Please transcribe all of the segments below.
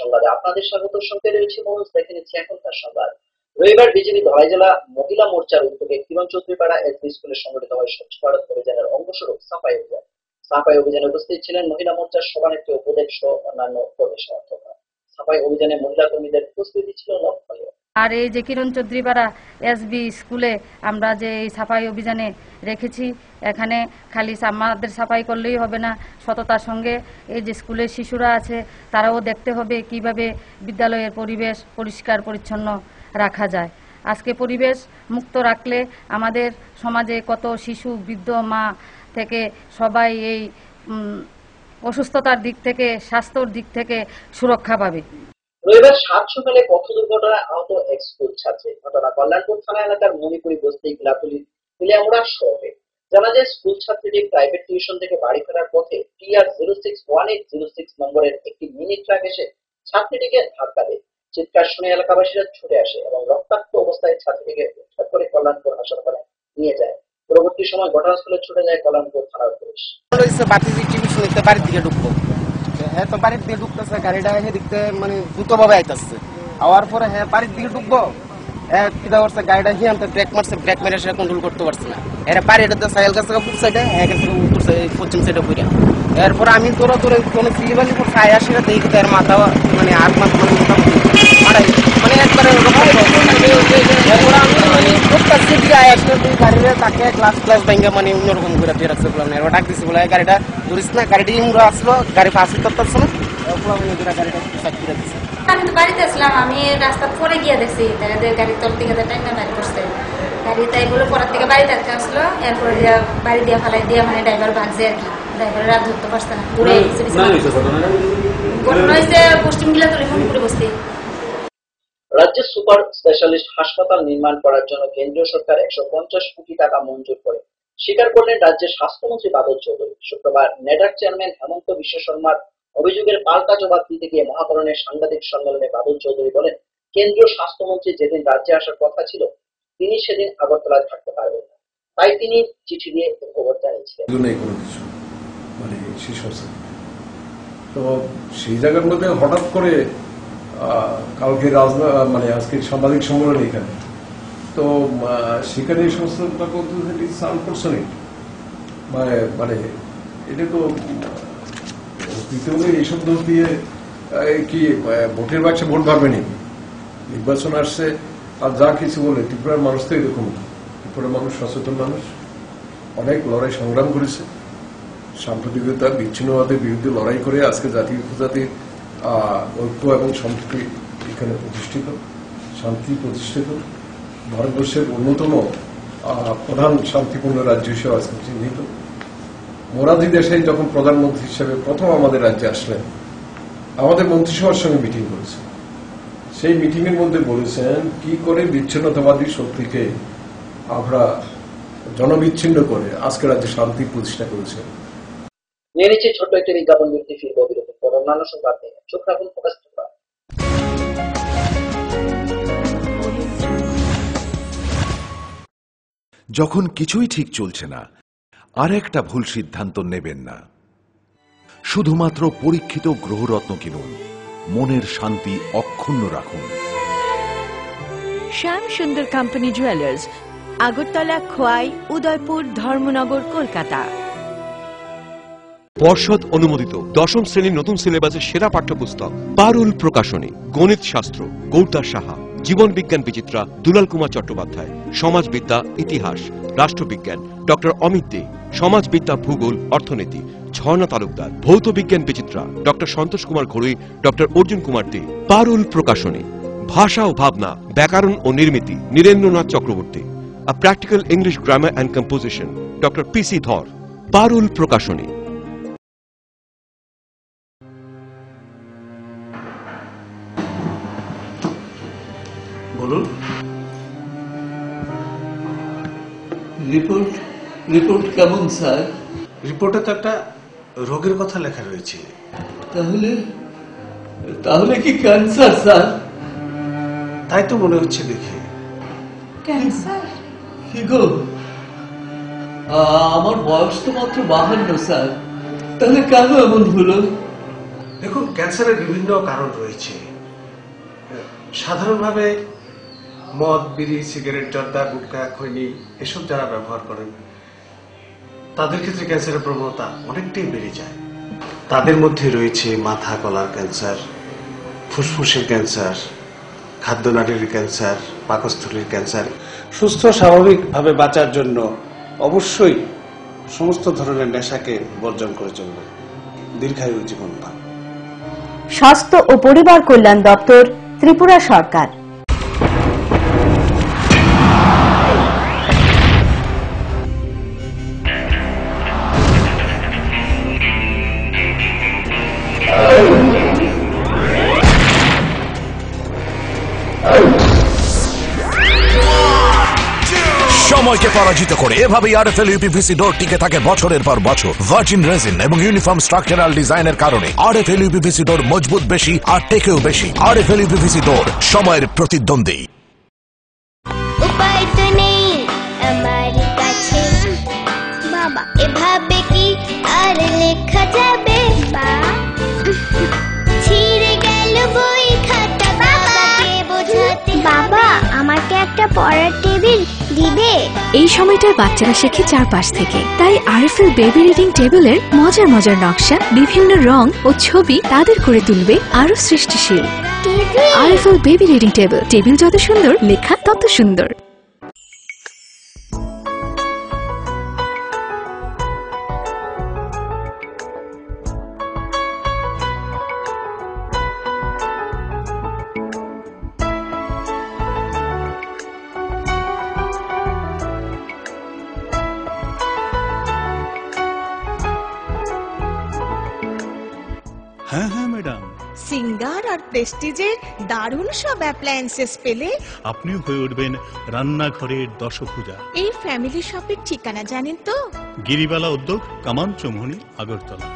সংবাদে আপনাদের স্বাগত। সঙ্গে রয়েছে মনোজ। দেখে নিচ্ছি এখনকার সংবাদ। রবিবার বিজেপি ধলাই জেলা মহিলা মোর্চার উদ্যোগে কিরণ চৌধুরীপাড়া এসবি স্কুলে সংগঠিত হয় স্বচ্ছ ভারত অভিযানের অঙ্গস্বরূপ সাফাই অভিযান। সাফাই অভিযানে উপস্থিত ছিলেন মহিলা মোর্চার সভানেত্রী উপদেশ সহ অন্যান্য কর্মী সমর্থকরা। সাফাই অভিযানে মহিলা কর্মীদের উপস্থিতি ছিল লক্ষণীয়। আর এই যে কিরণ চৌধুরীপাড়া এসবি স্কুলে আমরা যে এই সাফাই অভিযানে রেখেছি, এখানে খালি আমাদের সাফাই করলেই হবে না, সততার সঙ্গে এই যে স্কুলের শিশুরা আছে তারাও দেখতে হবে কিভাবে বিদ্যালয়ের পরিবেশ পরিষ্কার পরিচ্ছন্ন রাখা যায়। আজকে পরিবেশ মুক্ত রাখলে আমাদের সমাজে কত শিশু, বৃদ্ধ, মা থেকে সবাই এই অসুস্থতার দিক থেকে, স্বাস্থ্যর দিক থেকে সুরক্ষা পাবে। রবিবার 7 সকালে পথ দুর্ঘটনায় আহত এক স্কুল ছাত্রী। ঘটনা কল্যাণপুর থানা এলাকার মণিপুরি বস্তি কিলামুড়া শহরে। জানা যায়, স্কুল ছাত্রীটি প্রাইভেট টিউশন থেকে বাড়ি ফেরার পথে TR 061806 নম্বরের একটি মিনি ট্রাক এসে ছাত্রীটিকে ধাক্কা দেয়। চিৎকার শুনে এলাকাবাসীরা ছুটে আসে এবং রক্তাক্ত অবস্থায় ছাত্রীটিকে উদ্ধার করে কল্যাণপুর হাসপাতালে নিয়ে যায়। পরবর্তী সময় ঘটনাস্থলে ছুটে যায় কল্যাণপুর থানার পুলিশ। বাড়ির দিকে ঢুকবো, হ্যাঁ তো বাড়ির দিকে ঢুকতেছে, গাড়িটা দেখতে মানে দ্রুত ভাবে আইতেছে। আওয়ার পরে হ্যাঁ বাড়ির দিকে ঢুকবো, কিনা করছে গাড়িটা হিয়ামতে ব্রেক মারছে, ব্রেক মেরে সে কন্ট্রোল করতে পারছে না। এর বাড়িটাতে সাইকেল কাছ থেকে পূব সাইডে, উত্তর পশ্চিম সাইডে ঘুরে। এরপর আমি তোরা কোনো সিলিবালি করছে আয়া সেটা দেখি তার মাথা মানে আর মাথা মানে একবারে এরপর আমি মানে করতেছি দিকে আয়া আসলে তুই গাড়িটা তাকে ক্লাস ভেঙে মানে অন্যরকম করে দিয়ে রাখছে বললাম। এরপর ডাক দিচ্ছি বলে গাড়িটা ধরিস না, গাড়িটি ইমরা আসলো, গাড়ি পাস করতেছে না, গাড়িটা সাইড করে দিচ্ছে। আমি তো বাড়িতে আসলাম, আমি রাস্তা পরে গিয়ে দেখছি গাড়ির তল থেকে টাইনা বাইর করছে গাড়ি, তাই বলে পরের থেকে বাড়ি থাকতে আসলো। এরপরে বাড়ি দিয়ে ফেলাই দিয়ে মানে ড্রাইভার ভাগছে আর কি, ড্রাইভারের রাত ধরতে পারছে না, ঘুরে ঘটনা হয়েছে পশ্চিম গিলাতলি মণিপুরি বস্তি। রাজ্যের সুপার স্পেশালিস্ট হাসপাতাল নির্মাণ করার জন্য কেন্দ্রীয় সরকার 150 কোটি টাকা মঞ্জুর করে স্বীকার করলেন রাজ্যের স্বাস্থ্যমন্ত্রী বাদল চৌধুরী। শুক্রবার নেডাক চেয়ারম্যান হেমন্ত বিশ্ব শর্মার অভিযোগের পাল্টা জবাব দিতে গিয়ে মহাকরণের সাংবাদিক সম্মেলনে বাদল চৌধুরী বলেন, কেন্দ্রীয় স্বাস্থ্যমন্ত্রী যেদিন রাজ্যে আসার কথা ছিল তিনি সেদিন আগরতলায় থাকতে পারবেন না, তাই তিনি চিঠি দিয়ে খবর জানিয়েছিলেন। তো সেই জায়গার মধ্যে হঠাৎ করে কালকে আজকে সাংবাদিক সম্মেলন এখানে, তো সেখানে এই সমস্ত মানে এটা তো এইসব দোষ দিয়ে কি ভোটের বাক্সে ভোট পারবেনি? নির্বাচন আসছে আর যা কিছু বলে, ত্রিপুরার মানুষ তো এরকম। ত্রিপুরার মানুষ সচেতন মানুষ, অনেক লড়াই সংগ্রাম করেছে, সাম্প্রদায়িকতা বিচ্ছিন্নতার বিরুদ্ধে লড়াই করে আজকে জাতি উপজাতির ঐক্য এবং সম্প্রীতি এখানে প্রতিষ্ঠিত, শান্তি প্রতিষ্ঠিত, ভারতবর্ষের অন্যতম প্রধান শান্তিপূর্ণ রাজ্য হিসেবে আজকে চিহ্নিত। মোরারজি দেশাই যখন প্রধানমন্ত্রী হিসেবে প্রথম আমাদের রাজ্যে আসলেন, আমাদের মন্ত্রিসভার সঙ্গে মিটিং করেছেন। সেই মিটিং এর মধ্যে বলেছেন কি করে বিচ্ছিন্নতাবাদী শক্তিকে আমরা জনবিচ্ছিন্ন করে আজকে রাজ্যে শান্তি প্রতিষ্ঠা করেছেন। নিয়ে নিচ্ছে ছোট্ট একটি বিজ্ঞাপন, বিরতি, ফিরব বিরতির পর অন্যান্য সংবাদ নিয়ে। চোখ রাখুন ফোকাস ত্রিপুরা। যখন কিছুই ঠিক চলছে না, আর একটা ভুল সিদ্ধান্ত নেবেন না। শুধুমাত্র পরীক্ষিত গ্রহরত্ন কিনুন, মনের শান্তি অক্ষুণ্ণ রাখুন। শ্যাম সুন্দর কোম্পানি জুয়েলার্স, আগরতলা, খোয়াই, উদয়পুর, ধর্মনগর, কলকাতা। পর্ষদ অনুমোদিত 10ম শ্রেণীর নতুন সিলেবাসের সেরা পাঠ্যপুস্তক পারুল প্রকাশনী। গণিত শাস্ত্র গৌরদাস সাহা, জীবন বিজ্ঞান বিচিত্রা দুলাল কুমার চট্টোপাধ্যায়, সমাজবিদ্যা ইতিহাস রাষ্ট্রবিজ্ঞান ডক্টর অমিত দে, সমাজবিদ্যা ভূগোল অর্থনীতি ঝর্ণা তালুকদার, ভৌত বিজ্ঞান বিচিত্রা ডক্টর সন্তোষ কুমার ঘড়ুই, doctor Arjun Kumar De. Parul Prakashani. Bhasha o Bhabna, Byakaran o Nirmiti Nirendranath Chakraborty. A practical English grammar and composition doctor PC Dhar. পারুল প্রকাশনী। বলুন। রিপোর্ট কেমন স্যার? রিপোর্টে তো একটা রোগের কথা লেখা রয়েছে। তাহলে কি ক্যান্সার স্যার? তাই তো মনে হচ্ছে দেখে। ক্যান্সার? কি গো, আমার বয়স তো মাত্র 52 স্যার, তাহলে কেন এমন হলো? দেখুন, ক্যান্সারের বিভিন্ন কারণ রয়েছে। সাধারণভাবে মদ, বিড়ি, সিগারেট, জর্দা, গুটখা, খৈনি এসব যারা ব্যবহার করেন তাদের ক্ষেত্রে ক্যান্সারের প্রবণতা অনেকটাই বেড়ে যায়। তাদের মধ্যে রয়েছে মাথা গলার ক্যান্সার, ফুসফুসের ক্যান্সার, খাদ্যনালীর ক্যান্সার, পাকস্থলীর ক্যান্সার। সুস্থ স্বাভাবিকভাবে বাঁচার জন্য অবশ্যই সমস্ত ধরনের নেশাকে বর্জন করে চলবে, দীর্ঘায়ু জীবন পান। স্বাস্থ্য ও পরিবার কল্যাণ দপ্তর, ত্রিপুরা সরকার। সময়কে পরাজিত করে এভাবেই আরএফএল ইউপিভিসি ডোর টিকে থাকে বছরের পর বছর। ভার্জিন রেজিন এবং ইউনিফর্ম স্ট্রাকচারাল ডিজাইনের কারণে আরএফএল ইউপিভিসি ডোর মজবুত বেশি আর টেকেও বেশি। আরএফএল ইউপিভিসি ডোর, সময়ের প্রতিদ্বন্দ্বী। উপায় তো নেই আমার কাছে বাবা, এভাবে কি আর লেখা যাবে? ছিঁড়ে গেল বই খাতা, বাবাকে বোঝাতে। বাবা, আমাকে একটা পড়ার টেবিল দিবে? এই সময়টার বাচ্চারা শেখে চারপাশ থেকে, তাই আরএফএল বেবি রিডিং টেবিলের মজার মজার নকশা, বিভিন্ন রং ও ছবি তাদের করে তুলবে আরো সৃষ্টিশীল। RFL baby reading table, table যত সুন্দর, লেখা তত সুন্দর। হ্যাঁ হ্যাঁ ম্যাডাম, সিঙ্গার আর প্রেস্টিজের দারুণ সব অ্যাপ্লায়েন্সেস পেলে আপনিও হয়ে উঠবেন রান্নাঘরের দশভুজা। এই ফ্যামিলি শপের ঠিকানা জানেন তো? গিরিবালা উদ্যোগ, কামান Chowmuhani, Agartala.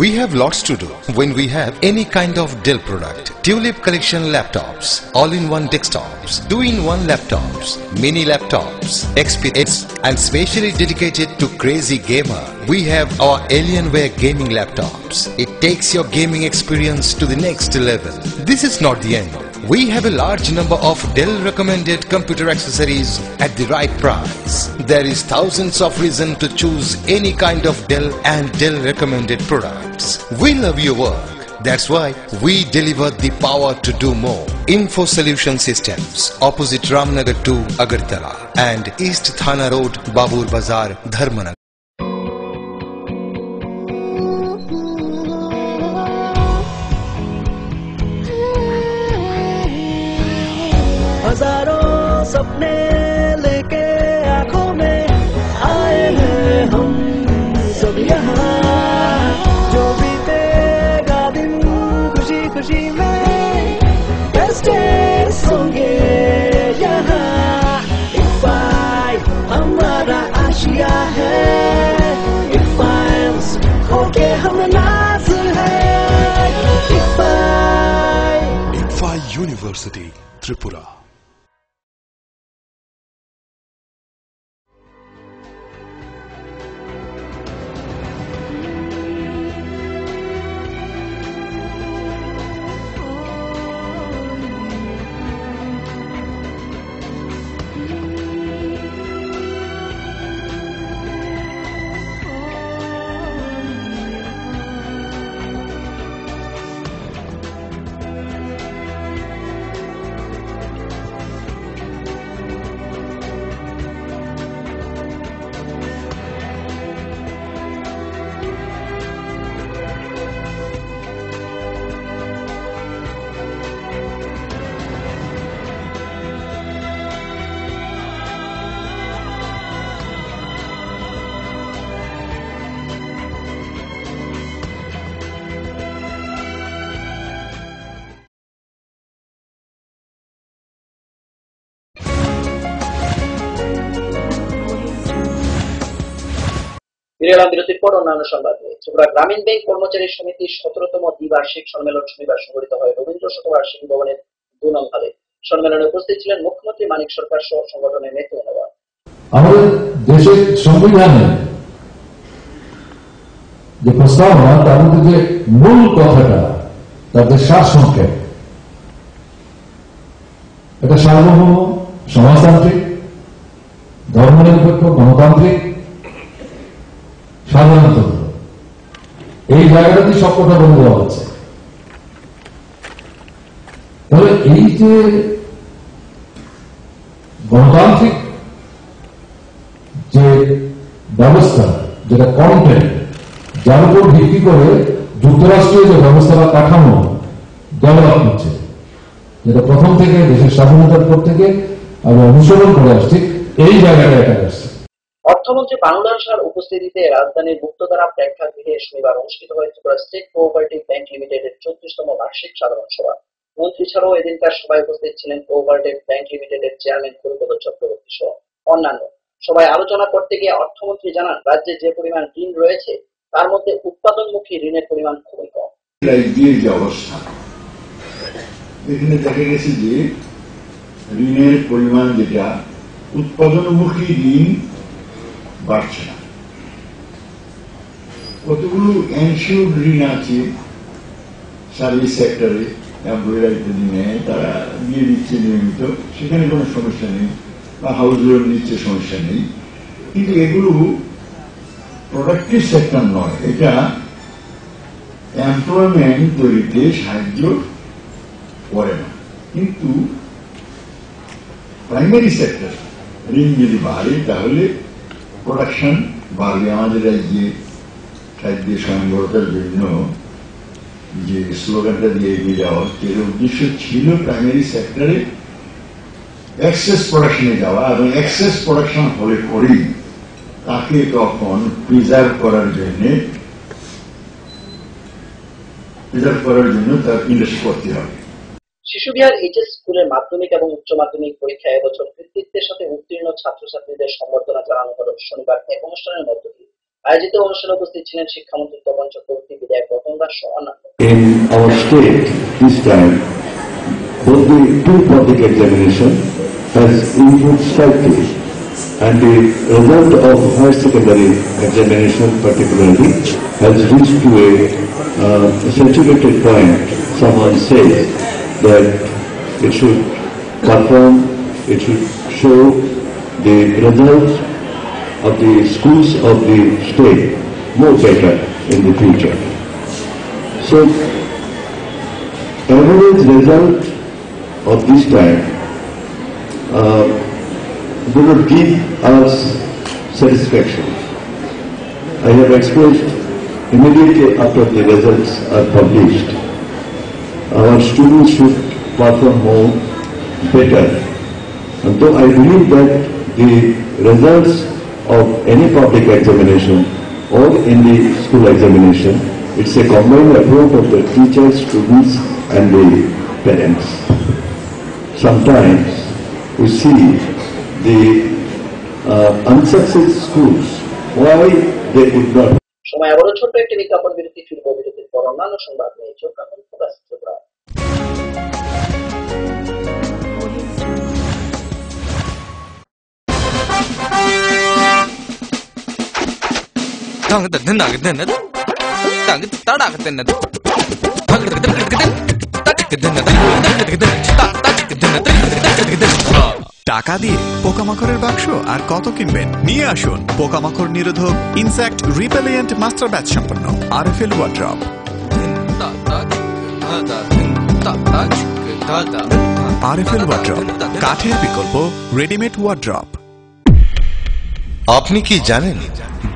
We have lots to do when we have any kind of Dell product. Tulip collection laptops, all-in-one desktops, 2-in-1 laptops, mini laptops, XPS, and specially dedicated to crazy gamer. We have our Alienware gaming laptops. It takes your gaming experience to the next level. This is not the end. We have a large number of Dell recommended computer accessories at the right price. There is thousands of reasons to choose any kind of Dell and Dell recommended products. We love your work. That's why we deliver the power to do more. Info Solution Systems, opposite Ramnagar 2, Agartala, and East Thana Road, Babur Bazar, Dharmanagar. हजारों सपने लेके आंखों में आए हैं हम सब यहाँ, जो बीतेगा दिन खुशी खुशी में बेस्टेस होंगे यहाँ। इफ़ाई हमारा आशिया है, इफ़ाइंस होके हम नाज है। इफ़ाई यूनिवर्सिटी, त्रिपुरा। বিরতির পর অন্যান্য সংবাদ নিয়ে। ত্রিপুরা গ্রামীণ ব্যাংক কর্মচারী সমিতির 17তম দ্বিবার্ষিক সম্মেলন শনিবার সংঘটিত হয় রবীন্দ্র শতবার্ষিকী ভবনের 2 নং হলে। সম্মেলনে উপস্থিত ছিলেন মুখ্যমন্ত্রী মানিক সরকার সহ সংগঠনের নেতৃবৃন্দ। আমাদের দেশের সংবিধানে যে প্রস্তাবনা তার মধ্যে যে মূল কথাটা তাদের সারসংক্ষেপ, এটা সার্বভৌম, সমাজতান্ত্রিক, ধর্মনিরপেক্ষ, গণতান্ত্রিক, সাধারণতন্ত্র, এই জায়গাটাতে সব কথা বলে দেওয়া হচ্ছে। তাহলে এই যে গণতান্ত্রিক যে ব্যবস্থা, যেটা কন্টেন্ট, যার উপর ভিত্তি করে যুক্তরাষ্ট্রের যে ব্যবস্থা বা কাঠামো ডেভেলপ হচ্ছে, যেটা প্রথম থেকে দেশের স্বাধীনতার পর থেকে আমি অনুসরণ করে আসছি, এই জায়গাটা এটা আসছে। অর্থমন্ত্রী বানুলাল শাহর উপস্থিতিতে রাজধানীর মুক্তধারা প্রেক্ষাগৃহে শনিবার অনুষ্ঠিত হয় ত্রিপুরা স্টেট কোঅপারেটিভ ব্যাংক লিমিটেডের 34তম বার্ষিক সাধারণ সভা। মন্ত্রী ছাড়াও এদিনকার সভায় উপস্থিত ছিলেন কোঅপারেটিভ ব্যাংক লিমিটেডের চেয়ারম্যান গুরুপদ চক্রবর্তী সহ অন্যান্য। সভায় আলোচনা করতে গিয়ে অর্থমন্ত্রী জানান, রাজ্যে যে পরিমাণ ঋণ রয়েছে তার মধ্যে উৎপাদনমুখী ঋণের পরিমাণ খুবই কম। যে অবস্থা, এখানে দেখা গেছে যে ঋণের পরিমাণ যেটা উৎপাদনমুখী ঋণ বাড়ছে না। কতগুলো এনশিওর্ড ঋণ আছে সার্ভিস সেক্টরে, এমপ্লয়িরা ইত্যাদি নেয়, তারা দিয়ে দিচ্ছে নিয়মিত, সেখানে কোনো সমস্যা নেই, বা হাউস লোন নিচ্ছে, সমস্যা নেই। কিন্তু এগুলো প্রোডাক্টিভ সেক্টর নয়, এটা এমপ্লয়মেন্ট তৈরিতে সাহায্য করে না। কিন্তু প্রাইমারি সেক্টর ঋণ যদি বাড়ে তাহলে প্রোডাকশন বাড়বে। আমাদের রাজ্যে খাদ্য স্বয়ংবরতার জন্য যে স্লোগানটা দিয়ে এগিয়ে যাওয়া হচ্ছে, এর উদ্দেশ্য ছিল প্রাইমারি সেক্টরে এক্সেস প্রোডাকশনে যাওয়া, এবং এক্সেস প্রোডাকশন হলে পরেই তাকে তখন প্রিজার্ভ করার জন্য তার ইনভেস্ট করতে হবে। শিশুবিহার এইচএস স্কুলের মাধ্যমিক এবং উচ্চ মাধ্যমিক পরীক্ষায় এবছর কৃতিত্বের সাথে উত্তীর্ণ ছাত্রছাত্রীদের সম্বর্ধনা জানানো হল শনিবার এক অনুষ্ঠানের মধ্য দিয়ে। আয়োজিত অনুষ্ঠানে উপস্থিত ছিলেন শিক্ষামন্ত্রী তপন চক্রবর্তী, বিধায়ক রতন দাস সহ অন্যান্য। In our state this time, both the two public examination has improved slightly, and the result of higher secondary examination particularly has reached to a saturated point. Someone says that it should perform, it should show the results of the schools of the state more better in the future. So, average result of this time do not give us satisfaction. I have expressed immediately after the results are published, our students should perform more better. And though I believe that the results of any public examination or in the school examination, it's a combined approach of the teachers, students and the parents. Sometimes we see the unsuccessful schools, why they could not. সময় আবারও ছোট্ট একটি বিজ্ঞাপন বিরতি, ফিরব বিরতির পর অন্যান্য সংবাদ নিয়ে। চোখ রাখুন ফোকাস ত্রিপুরা। টাকা দিয়ে পোকামাকড়ের বাক্স আর কত কিনবেন? নিয়ে আসুন পোকামাকড় নিরোধক ইনসেক্ট রিপেলিয়েন্ট মাস্টার ব্যাচ সম্পন্ন আরএফএল ওয়ার্ড্রপ। আরএফএল ওয়ার্ড্রপ, কাঠের বিকল্প রেডিমেড ওয়ার্ড্রপ। আপনি কি জানেন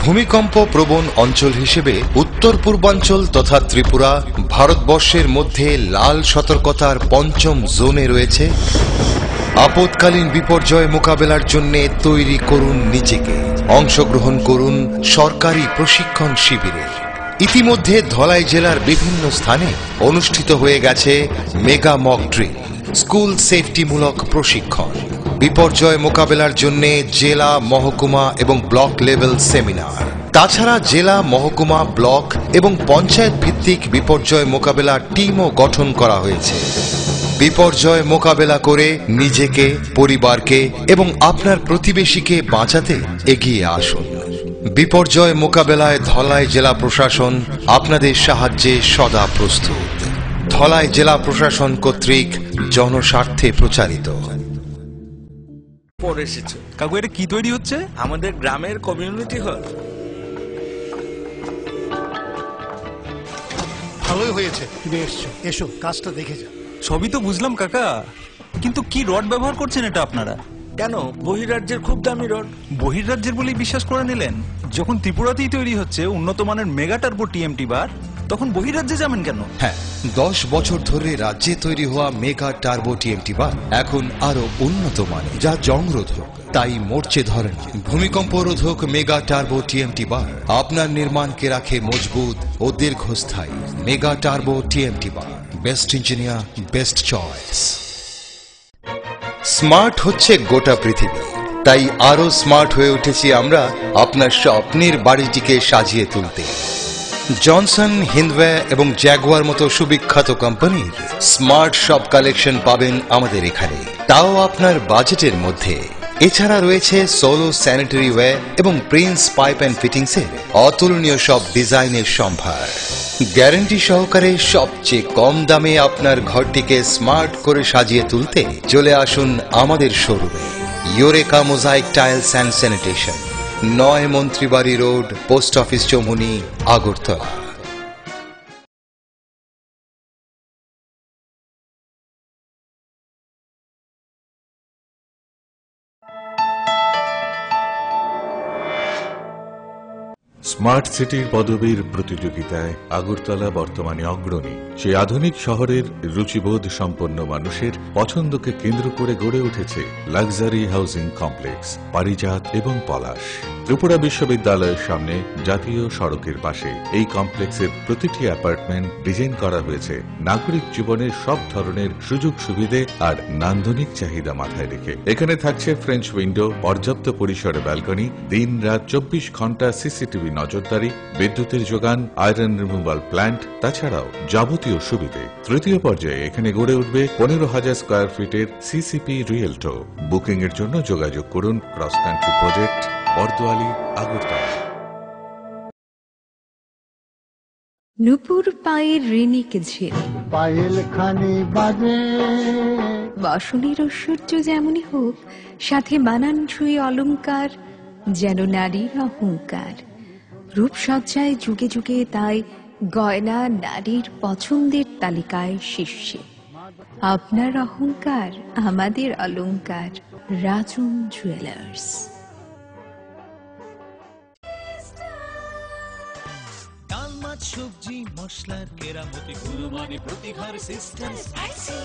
ভূমিকম্প প্রবণ অঞ্চল হিসেবে উত্তর পূর্বাঞ্চল তথা ত্রিপুরা ভারতবর্ষের মধ্যে লাল সতর্কতার পঞ্চম জোনে রয়েছে? আপৎকালীন বিপর্যয় মোকাবেলার জন্য তৈরি করুন নিজেকে, অংশগ্রহণ করুন সরকারি প্রশিক্ষণ শিবিরে। ইতিমধ্যে ধলাই জেলার বিভিন্ন স্থানে অনুষ্ঠিত হয়ে গেছে মেগা মক ড্রিল, স্কুল সেফটিমূলক প্রশিক্ষণ, বিপর্যয় মোকাবেলার জন্য জেলা, মহকুমা এবং ব্লক লেভেল সেমিনার। তাছাড়া জেলা, মহকুমা, ব্লক এবং পঞ্চায়েত ভিত্তিক বিপর্যয় মোকাবেলার টিমও গঠন করা হয়েছে। বিপর্যয় মোকাবেলা করে নিজেকে, পরিবারকে এবং আপনার প্রতিবেশীকে বাঁচাতে এগিয়ে আসুন। বিপর্যয় মোকাবেলায় ধলাই জেলা প্রশাসন আপনাদের সাহায্যে সদা প্রস্তুত। ধলাই জেলা প্রশাসন কর্তৃক জনস্বার্থে প্রচারিত। পরে এসেছে কাকু, এটা কি তৈরি হচ্ছে? আমাদের গ্রামের কমিউনিটি হল। ভালোই হয়েছে তুমি এসছো, এসো কাজটা দেখে যা। সবই তো বুঝলাম কাকা, কিন্তু কি রড ব্যবহার করছেন এটা আপনারা? কেন, বহিরাজ্যের খুব দামি রড। বহিরাজ্যের বলেই বিশ্বাস করে নিলেন? যখন ত্রিপুরাতেই তৈরি হচ্ছে উন্নত মানের মেগা টার্বো টিএমটি বার, তখন বহিরাজ্যে যাবেন কেন? হ্যাঁ, 10 বছর ধরে রাজ্যে তৈরি হওয়া মেগা টার্বো টিএমটি বার এখন আরো উন্নত মানের, যা জংরোধক, তাই মরচে ধরেন। ভূমিকম্প রোধক মেগা টার্বো টিএমটি বার আপনার নির্মাণকে রাখে মজবুত ও দীর্ঘস্থায়ী। মেগা টার্বো টিএমটি বার, best engineer, best choice. Smart হচ্ছে গোটা পৃথিবী, তাই আরো স্মার্ট হয়ে উঠেছি আমরা আপনার স্বপ্নের বাড়িটিকে সাজিয়ে তুলতে। জনসন, হিন্দওয়ে এবং জ্যাগুয়ার মতো সুবিখ্যাত কোম্পানির স্মার্ট সব কালেকশন পাবেন আমাদের এখানে, তাও আপনার বাজেটের মধ্যে। এছাড়া রয়েছে সোলো স্যানিটারি ওয়্যার এবং প্রিন্স পাইপ অ্যান্ড ফিটিংসের অতুলনীয় সব ডিজাইনের সম্ভার। গ্যারান্টি সহকারে সবচেয়ে কম দামে আপনার ঘরটিকে স্মার্ট করে সাজিয়ে তুলতে চলে আসুন আমাদের শোরুমে। Eureka mosaic tiles and sanitation, 9 Mantribari road, post office Choumuhani, Agartala. Smart সিটির পদবীর প্রতিযোগিতায় আগরতলা বর্তমানে অগ্রণী। সেই আধুনিক শহরের রুচিবোধ সম্পন্ন মানুষের পছন্দকে কেন্দ্র করে গড়ে উঠেছে লাক্সারি হাউজিং কমপ্লেক্স পারিজাত এবং পলাশ। ত্রিপুরা বিশ্ববিদ্যালয়ের সামনে জাতীয় সড়কের পাশে এই কমপ্লেক্সের প্রতিটি অ্যাপার্টমেন্ট ডিজাইন করা হয়েছে নাগরিক জীবনের সব ধরনের সুযোগ সুবিধে আর নান্দনিক চাহিদা মাথায় রেখে। এখানে থাকছে ফ্রেঞ্চ উইন্ডো, পর্যাপ্ত পরিসরে ব্যালকনি, দিন রাত 24 ঘন্টা সিসিটিভি নজরদারি, বিদ্যুতের যোগান, আয়রন রিমুভাল প্ল্যান্ট, তাছাড়াও যাবতীয় সুবিধে। তৃতীয় পর্যায়ে এখানে গড়ে উঠবে 15,000 স্কয়ার ফিটের সিসিপি রিয়েলটো। বুকিং এর জন্য যোগাযোগ করুন cross country project, Bordowali, Agartala. নুপুর পায়ের ঋণিক ঝিল, পায়েল খানি বাজে বসনের ঐশ্বর্য যেমনই হোক, সাথে মানানসই অলংকার, যেন নারীর অহংকার। রূপসজ্জায় যুগে যুগে তাই গয়না নারীর পছন্দের তালিকায় শীর্ষে। আপনার অহংকার আমাদের অলংকার, রাজুন জুয়েলার্স। ডাল মাছ সবজি মশলার কেরামতি গুণমানে প্রতিঘর সিস্টেম স্পাইসি।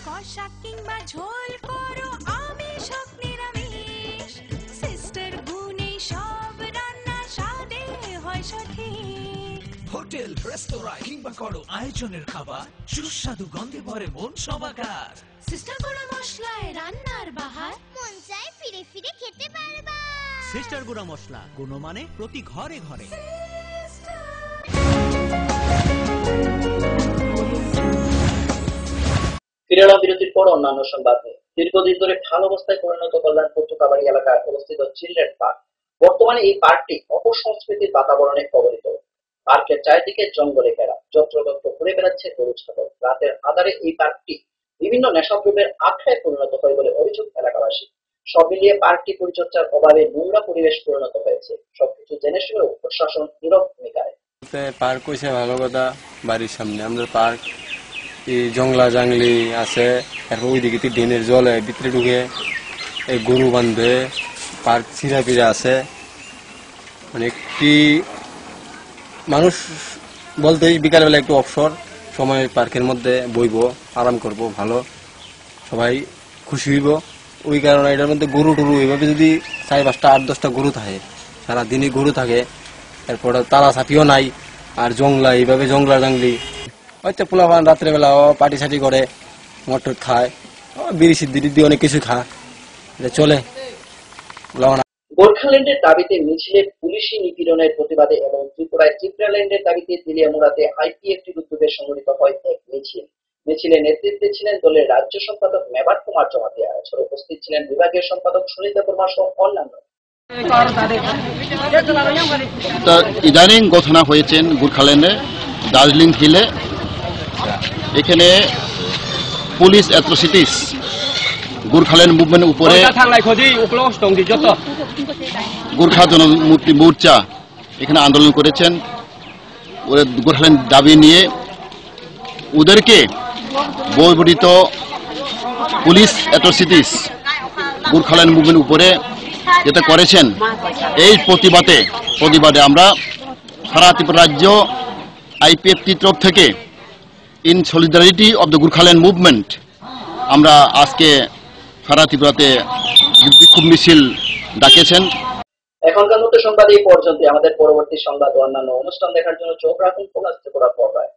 কষা কিংবা ঝোল করো আমিষ হোক নিরামিষ, সিস্টার গুণে সব রান্না স্বাদে হয় সঠিক। হোটেল, রেস্তোরাঁ কিংবা করো আয়োজনের খাবার, সুস্বাদু গন্ধে ভরে মন সবাকার। সিস্টার গুঁড়া মশলায় রান্নার বাহার, মন চায় ফিরে ফিরে খেতে পারবা। সিস্টার গুঁড়া মশলা, গুণমানে প্রতি ঘরে ঘরে। ফিরে এলাম বিরতির পর অন্যান্য সংবাদ নিয়ে। দীর্ঘদিন ধরে ভালো অবস্থায় পরিণত কল্যাণপুর চোকাবাড়ি এলাকায় অবস্থিত চিলড্রেন পার্ক। বর্তমানে এই পার্কটি অপসংস্কৃতির বাতাবরণে কবলিত। পার্কের চারিদিকে জঙ্গলে ঘেরা, যত্রতত্র ঘুরে বেড়াচ্ছে গরু ছাগল। রাতের আধারে এই পার্কটি বিভিন্ন নেশাদ্রব্যের আখড়ায় পরিণত হয় বলে অভিযোগ এলাকাবাসী। সব মিলিয়ে পার্কটি পরিচর্যার অভাবে নোংরা পরিবেশ পরিণত হয়েছে। সবকিছু জেনে শুনেও প্রশাসন নীরব ভূমিকায়। পার্ক হয়েছে ভালো কথা, বাড়ির সামনে আমাদের পার্ক, এই জংলা জাংলি আছে, তারপর ওইদিকে ড্রেনের জলে ভিতরে ঢুকে এই গরু বাঁধবে, পার্ক ছিঁড়া পিড়া আছে। মানে একটি মানুষ বলতে বিকালবেলা একটু অবসর সময় পার্কের মধ্যে বইব, আরাম করব, ভালো সবাই খুশি হইব। ওই কারণে এটার মধ্যে গরু টরু এইভাবে যদি 4-5টা 8-10টা গরু থাকে, সারাদিনই গরু থাকে, এরপরে তারা ছাপিও নাই, আর জংলা এইভাবে জংলা জাংলি হয়তো পোলাপান রাত্রেবেলা পার্টি সাটি করে, মটর খায়, বিড়ি সিদ্ধি অনেক কিছু খায়, এটা চলে। গোর্খাল্যান্ডের দাবিতে মিছিলে পুলিশি নিপীড়নের প্রতিবাদে এবং ত্রিপুরায় ত্রিপুরাল্যান্ডের দাবিতে তেলিয়ামুড়াতে আইপিএফটির উদ্যোগে সংগঠিত হয় এক মিছিল। মিছিলে নেতৃত্বে ছিলেন দলের রাজ্য সম্পাদক মেবার কুমার জমাতিয়া। এছাড়া উপস্থিত ছিলেন বিভাগীয় সম্পাদক সুনীতা বর্মা সহ অন্যান্য। ইদানিং ঘটনা হয়েছেন গোর্খাল্যান্ডে দার্জিলিং হিলে, এখানে পুলিশ অ্যাট্রোসিটিস গোর্খাল্যান্ড মুভমেন্টের উপরে গোর্খা জনমুক্তি মোর্চা এখানে আন্দোলন করেছেন। গোর্খাল্যান্ড দাবি নিয়ে ওদেরকে বর্বরিত পুলিশ অ্যাট্রোসিটিস গোর্খাল্যান্ড মুভমেন্ট উপরে যেটা করেছেন, এই প্রতিবাদে আমরা সারা ত্রিপুরা রাজ্য আইপিএফটি তরফ থেকে in solidarity of the Gorkhaland movement আমরা আজকে সারা ত্রিপুরাতে বিক্ষোভ মিছিল ডাকেছেন। এখনকার মতো সংবাদ এই পর্যন্ত। আমাদের পরবর্তী সংবাদ ও অন্যান্য অনুষ্ঠান দেখার জন্য চোখ রাখুন প্রকাশ ত্রিপুরা পর্দায়।